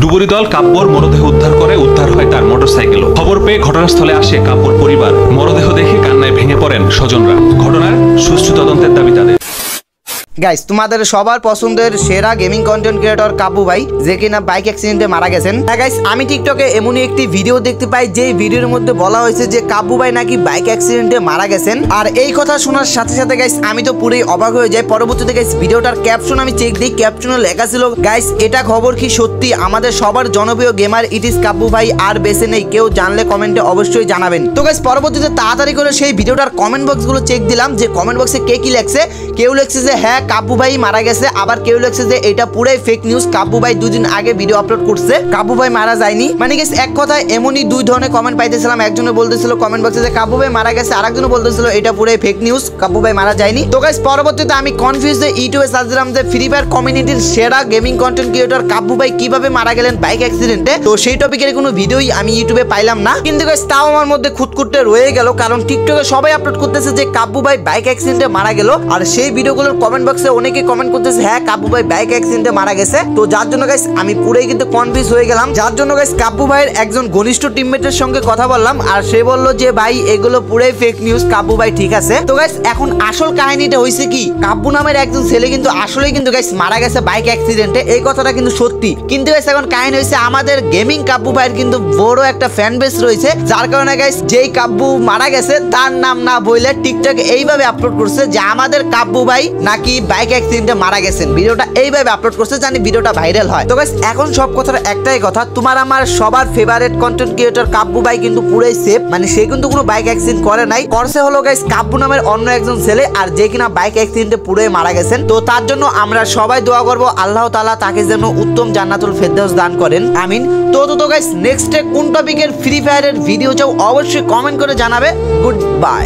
ডুবুরি দল কাব্যর মরদেহ উদ্ধার হয় তার মোটরসাইকেলও। খবর পেয়ে ঘটনাস্থলে আসে কাব্যর পরিবার। মরদেহ দেখে কান্নায় ভেঙে পড়েন স্বজনরা। ঘটনার সুষ্ঠু তদন্তের দাবি তাদের। গাইস, তোমাদের সবার পছন্দের সেরা গেমিং কন্টেন্ট ক্রিয়েটর কাব্বু ভাই, যে কিনা বাইক অ্যাক্সিডেন্টে মারা গেছেন। হ্যাঁ গাইস, আমি টিকটকে এমনই একটি ভিডিও দেখতে পাই যে ভিডিওর মধ্যে বলা হয়েছে যে কাব্বু ভাই নাকি বাইক অ্যাক্সিডেন্টে মারা গেছেন। আর এই কথা শোনার সাথে সাথে গাইস আমি তো পুরোই অবাক হয়ে যাই। পরবর্তীতে গাইস ভিডিওটার ক্যাপশন আমি চেক দিই, ক্যাপশনে লেখা ছিল গাইস এটা খবর কি সত্যি? আমাদের সবার জনপ্রিয় গেমার ইট ইজ কাব্বু ভাই আর বেঁচে নেই, কেউ জানলে কমেন্টে অবশ্যই জানাবেন। তো গাইস পরবর্তীতে তাড়াতাড়ি করে সেই ভিডিওটার কমেন্ট বক্সগুলো চেক দিলাম যে কমেন্ট বক্সে কে কি লেখছে। কেউ লেখছে যে হ্যাঁ কাব্বু ভাই মারা গেছে, আবার কেউ লেখছে যে এটা পুরাই ফেক নিউজ, কাব্বু ভাই দুদিন আগে ভিডিও আপলোড করছে, কাব্বু ভাই মারা যায়নি। মানে গাইস এক কথায় এমনই দুই ধরনের কমেন্ট পাইতেছিলাম। একজনে বলতেছিল কমেন্ট বক্সে যে কাব্বু ভাই মারা গেছে, আরেকজনে বলতেছিল এটা পুরাই ফেক নিউজ, কাব্বু ভাই মারা যায়নি। তো গাইস পরবর্তীতে আমি কনফিউজ হয়ে ইউটিউবে সার্চ দিলাম যে ফ্রি ফায়ার কমিউনিটির সেরা গেমিং কন্টেন্ট ক্রিয়েটর কাব্বু ভাই কিভাবে মারা গেলেন বাইক অ্যাক্সিডেন্টে। তো সেই টপিকের কোনো ভিডিওই আমি ইউটিউবে পাইলাম না। কিন্তু গাইস তাও আমার মধ্যে খুঁতখুঁতে রয়ে গেল, কারণ টিকটকে সবাই আপলোড করতেছে যে কাব্বু ভাই বাইক অ্যাক্সিডেন্টে মারা গেল। আর সেই ভিডিওগুলোর কমেন্ট বক্সে অনেকে কমেন্ট করতেছে হ্যাঁ কাব্বু ভাই বাইক অ্যাক্সিডেন্টে মারা গেছে। তো যার জন্য গাইস আমি পুরোই কিন্তু কনফিউজ হয়ে গেলাম। যার জন্য গাইস কাব্বু ভাইয়ের একজন ঘনিষ্ঠ টিমমেটের সঙ্গে কথা বললাম, আর সে বলল যে ভাই এগুলো পুরোই ফেক নিউজ, কাব্বু ভাই ঠিক আছে। তো গাইস এখন আসল কাহিনীটা হইছে কি, কাব্বু নামের একজন ছেলে কিন্তু আসলেই কিন্তু গাইস মারা গেছে বাইক অ্যাক্সিডেন্টে, এই কথাটা কিন্তু সত্যি। কিন্তু গাইস এখন কাহিনী হইছে আমাদের গেমিং কাব্বু ভাইয়ের কিন্তু বড় একটা ফ্যান বেস রয়েছে, যার কারণে গাইস যেই কাব্বু মারা গেছে তার নাম না বলে টিকটকে এইভাবে আপলোড করছে যে আমাদের কাব্বু ভাই নাকি বাইক অ্যাক্সিডেন্টে মারা গেছেন। ভিডিওটা এইভাবে আপলোড করছে জানি ভিডিওটা ভাইরাল হয়। তো গাইস এখন সব কথার একটাই কথা, তোমার আমার সবার ফেভারিট কন্টেন্ট ক্রিয়েটর কাব্বু ভাই কিন্তু পুরোই সেফ। মানে সে কিন্তু কোনো বাইক অ্যাক্সিডেন্ট করে নাই, করছে হলো গাইস কাব্বু নামের অন্য একজন ছেলে, আর যে কিনা বাইক অ্যাক্সিডেন্টে পুরোই মারা গেছেন। তো তার জন্য আমরা সবাই দোয়া করব আল্লাহ তাআলা তাকে যেন উত্তম জান্নাতুল ফেরদাউস দান করেন, আমিন। তো গাইস নেক্সট কোন টপিকের ফ্রি ফায়ারের ভিডিও চাও অবশ্যই কমেন্ট করে জানাবে। Good bye.